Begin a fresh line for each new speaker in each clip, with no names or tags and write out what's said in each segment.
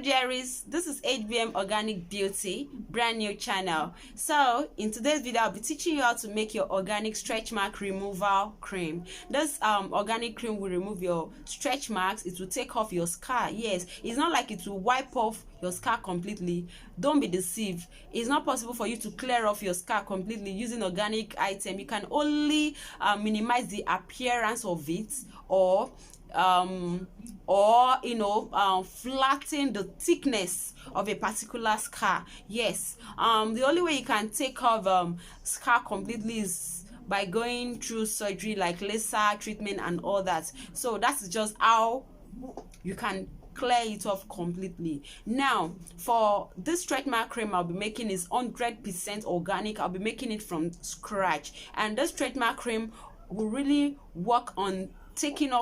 dearies, this is HBM Organic Beauty, brand new channel. So in today's video I'll be teaching you how to make your organic stretch mark removal cream. This organic cream will remove your stretch marks. It will take off your scar. Yes, it's not like it will wipe off your scar completely. Don't be deceived. It's not possible for you to clear off your scar completely using organic item. You can only minimize the appearance of it, or flatten the thickness of a particular scar. Yes, the only way you can take off scar completely is by going through surgery like laser treatment and all that. So that's just how you can clear it off completely. Now for this stretch mark cream I'll be making is 100% organic. I'll be making it from scratch, and this stretch mark cream will really work on fading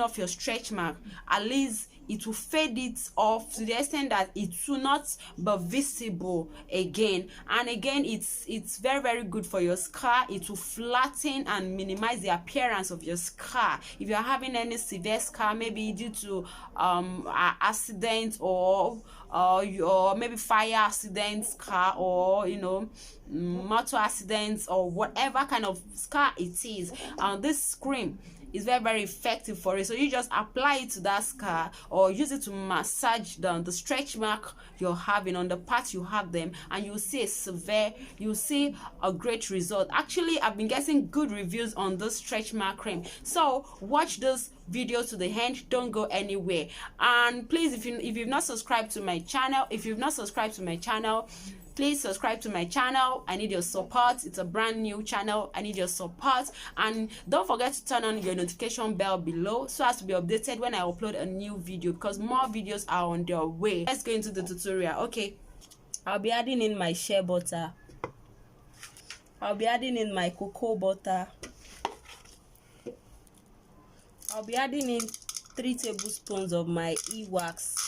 off your stretch mark. At least it will fade it off to the extent that it will not be visible again. And again, it's very good for your scar. It will flatten and minimize the appearance of your scar. If you're having any severe scar, maybe due to accident or maybe fire accident scar, or motor accidents, or whatever kind of scar it is, this cream is very effective for it. So you just apply it to that scar or use it to massage the stretch mark you're having on the parts you have them, and you'll see you'll see a great result. Actually, I've been getting good reviews on this stretch mark cream. So watch this video to the end, don't go anywhere. And please, if you've not subscribed to my channel, please subscribe to my channel. I need your support. It's a brand new channel. I need your support. And don't forget to turn on your notification bell below so as to be updated when I upload a new video, because more videos are on their way. Let's go into the tutorial. Okay, I'll be adding in my shea butter. I'll be adding in my cocoa butter. I'll be adding in 3 tablespoons of my e-wax.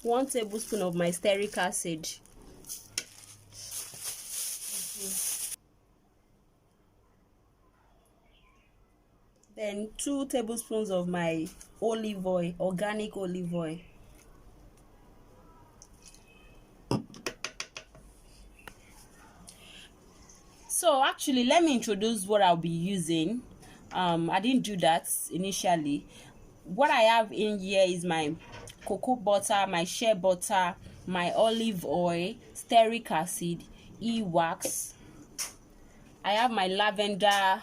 1 tablespoon of my stearic acid. Then 2 tablespoons of my olive oil, organic olive oil. So actually, let me introduce what I'll be using. I didn't do that initially. What I have in here is my cocoa butter, my shea butter, my olive oil, stearic acid, e-wax. I have my lavender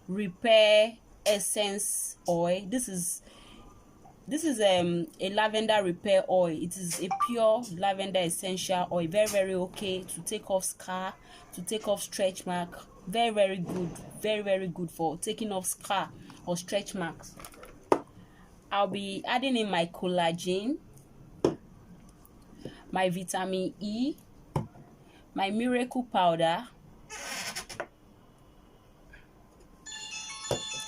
repair essence oil. This is a lavender repair oil. It is a pure lavender essential oil. Very okay to take off scar, to take off stretch mark. Very good, very good for taking off scar or stretch marks. I'll be adding in my collagen, my vitamin E, my miracle powder,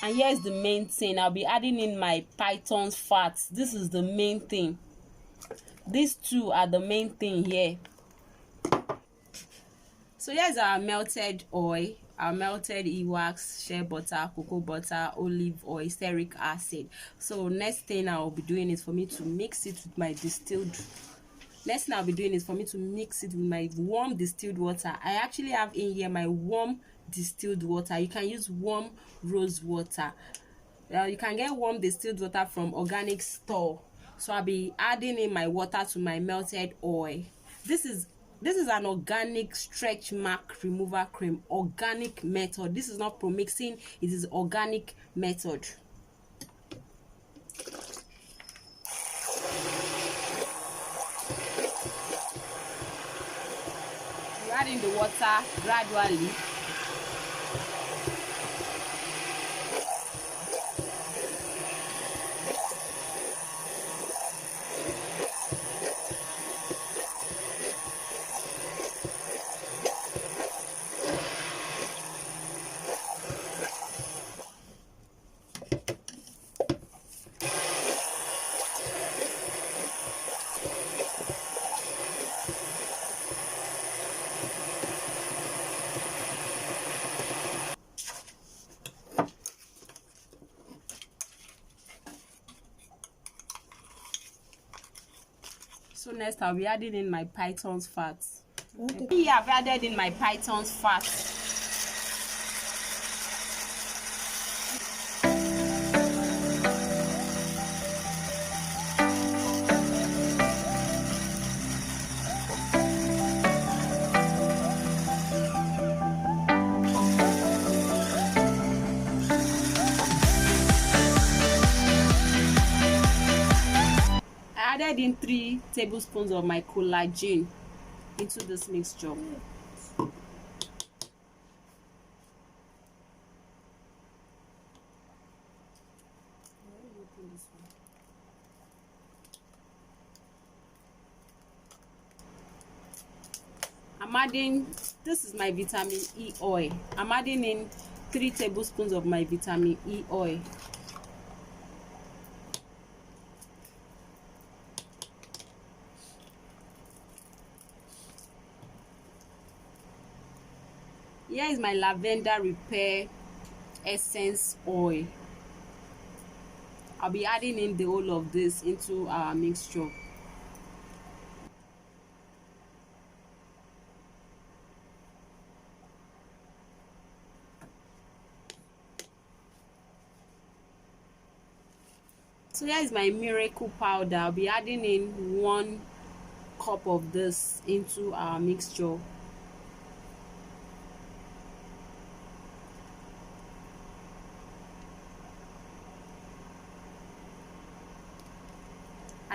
and here's the main thing. I'll be adding in my python's fats. This is the main thing. These two are the main thing here. So here's our melted oil, our melted e-wax, shea butter, cocoa butter, olive oil, stearic acid. So next thing I'll be doing is for me to mix it with my warm distilled water. I actually have in here my warm distilled water. You can use warm rose water. You can get warm distilled water from organic store. So I'll be adding in my water to my melted oil. This is an organic stretch mark remover cream, organic method. This is not pro-mixing, it is organic method. You add in the water gradually. So next I'll be adding in my python's fat. Okay. I've added in my python's fat. Added in 3 tablespoons of my collagen into this mixture. I'm adding, this is my vitamin E oil. I'm adding in 3 tablespoons of my vitamin E oil. Here is my lavender repair essence oil. I'll be adding in the whole of this into our mixture. So here is my miracle powder. I'll be adding in 1 cup of this into our mixture.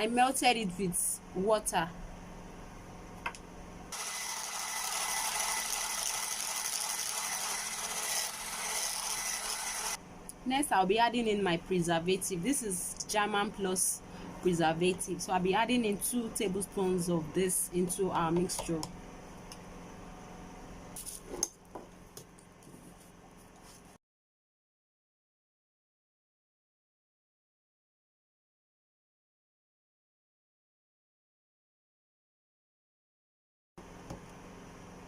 I melted it with water. Next, I'll be adding in my preservative. This is German Plus preservative. So I'll be adding in 2 tablespoons of this into our mixture.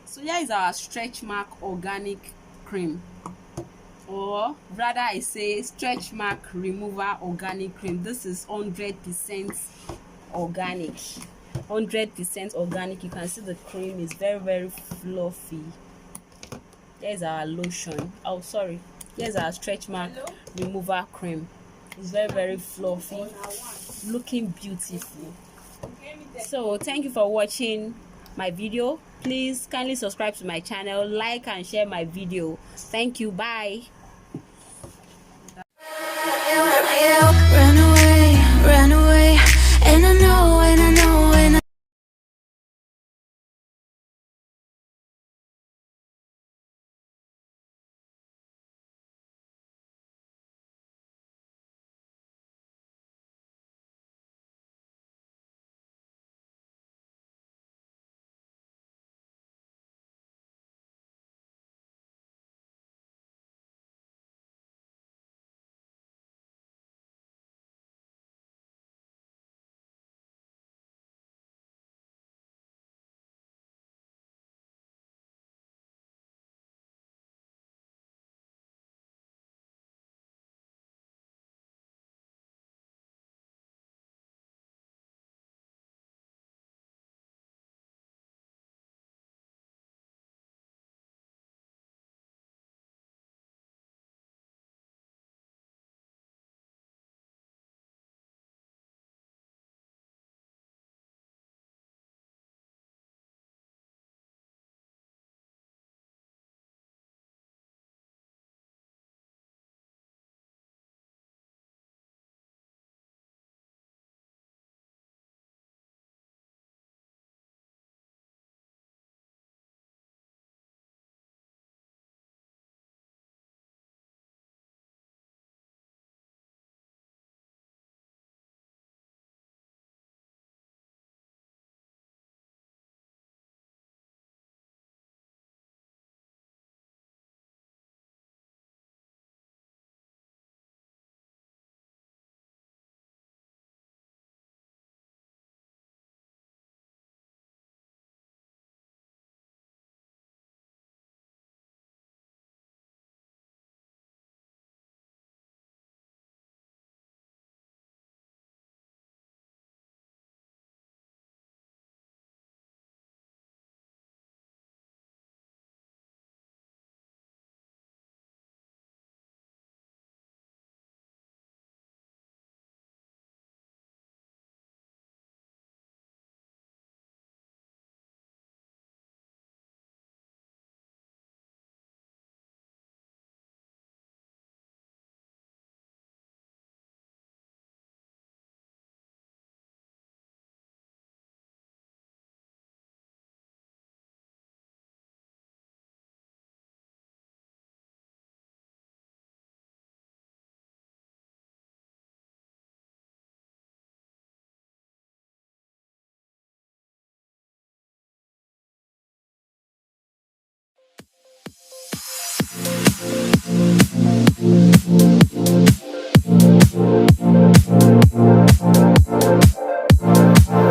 So here is our Stretchmark organic cream, or rather I say Stretchmark remover organic cream. This is 100% organic. 100% organic. You can see the cream is very fluffy. Here's our lotion. Oh, sorry. Here's our Stretchmark remover cream. It's very fluffy, looking beautiful. So thank you for watching my video. Please kindly subscribe to my channel, like and share my video. Thank you. Bye.